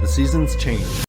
The seasons change.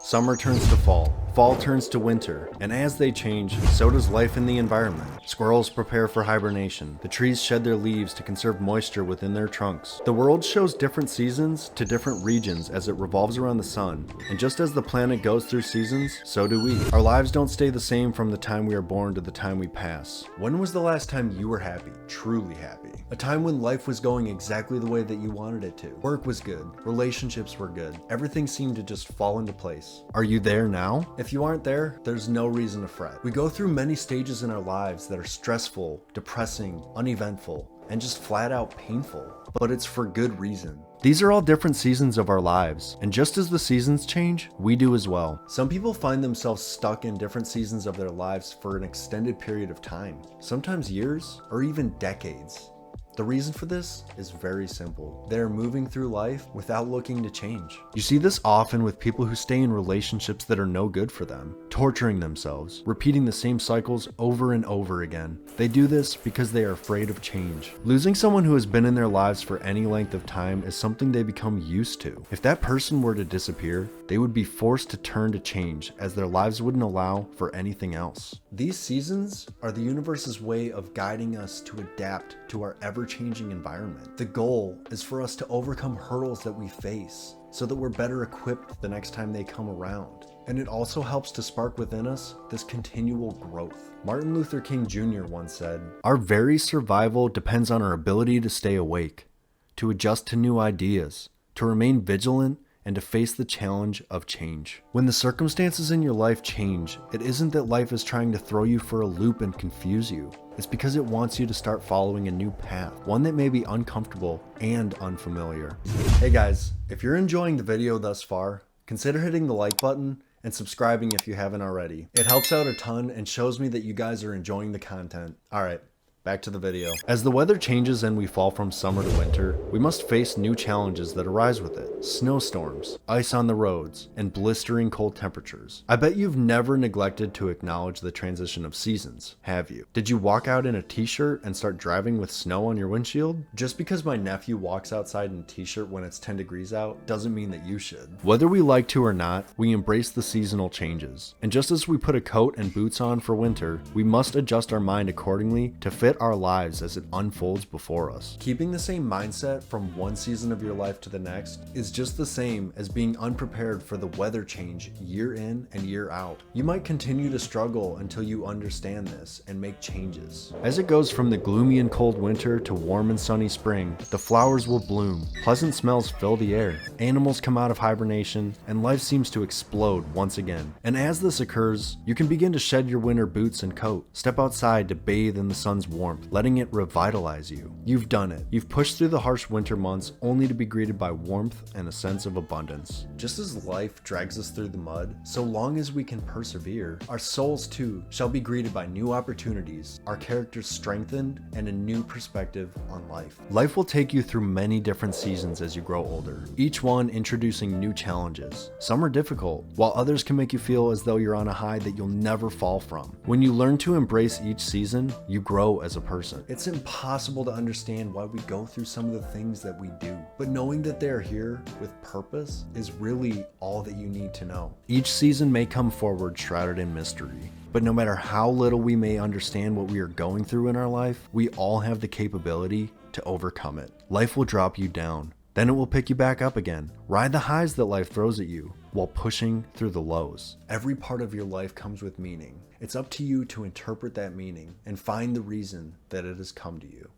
Summer turns to fall, fall turns to winter, and as they change, so does life in the environment. Squirrels prepare for hibernation, the trees shed their leaves to conserve moisture within their trunks. The world shows different seasons to different regions as it revolves around the sun, and just as the planet goes through seasons, so do we. Our lives don't stay the same from the time we are born to the time we pass. When was the last time you were happy, truly happy? A time when life was going exactly the way that you wanted it to. Work was good, relationships were good, everything seemed to just fall into place. Are you there now? If you aren't there, there's no reason to fret. We go through many stages in our lives that are stressful, depressing, uneventful, and just flat out painful, but it's for good reason. These are all different seasons of our lives, and just as the seasons change, we do as well. Some people find themselves stuck in different seasons of their lives for an extended period of time, sometimes years or even decades. The reason for this is very simple. They're moving through life without looking to change. You see this often with people who stay in relationships that are no good for them, torturing themselves, repeating the same cycles over and over again. They do this because they are afraid of change. Losing someone who has been in their lives for any length of time is something they become used to. If that person were to disappear, they would be forced to turn to change as their lives wouldn't allow for anything else. These seasons are the universe's way of guiding us to adapt to our ever-changing environment. The goal is for us to overcome hurdles that we face so that we're better equipped the next time they come around. And it also helps to spark within us this continual growth. Martin Luther King Jr. once said, "Our very survival depends on our ability to stay awake, to adjust to new ideas, to remain vigilant, and to face the challenge of change." When the circumstances in your life change, it isn't that life is trying to throw you for a loop and confuse you. It's because it wants you to start following a new path, one that may be uncomfortable and unfamiliar. Hey guys, if you're enjoying the video thus far, consider hitting the like button and subscribing if you haven't already. It helps out a ton and shows me that you guys are enjoying the content. Alright, back to the video. As the weather changes and we fall from summer to winter, we must face new challenges that arise with it. Snowstorms, ice on the roads, and blistering cold temperatures. I bet you've never neglected to acknowledge the transition of seasons, have you? Did you walk out in a t-shirt and start driving with snow on your windshield? Just because my nephew walks outside in a t-shirt when it's 10 degrees out doesn't mean that you should. Whether we like to or not, we embrace the seasonal changes. And just as we put a coat and boots on for winter, we must adjust our mind accordingly to fit our lives as it unfolds before us. Keeping the same mindset from one season of your life to the next is just the same as being unprepared for the weather change year in and year out. You might continue to struggle until you understand this and make changes. As it goes from the gloomy and cold winter to warm and sunny spring, the flowers will bloom, pleasant smells fill the air, animals come out of hibernation, and life seems to explode once again. And as this occurs, you can begin to shed your winter boots and coat, step outside to bathe in the sun's warmth, letting it revitalize you. You've done it. You've pushed through the harsh winter months only to be greeted by warmth and a sense of abundance. Just as life drags us through the mud, so long as we can persevere, our souls too shall be greeted by new opportunities, our characters strengthened, and a new perspective on life. Life will take you through many different seasons as you grow older, each one introducing new challenges. Some are difficult, while others can make you feel as though you're on a high that you'll never fall from. When you learn to embrace each season, you grow as a person. It's impossible to understand why we go through some of the things that we do, but knowing that they're here with purpose is really all that you need to know. Each season may come forward shrouded in mystery, but no matter how little we may understand what we are going through in our life, we all have the capability to overcome it. Life will drop you down, then it will pick you back up again. Ride the highs that life throws at you while pushing through the lows. Every part of your life comes with meaning. It's up to you to interpret that meaning and find the reason that it has come to you.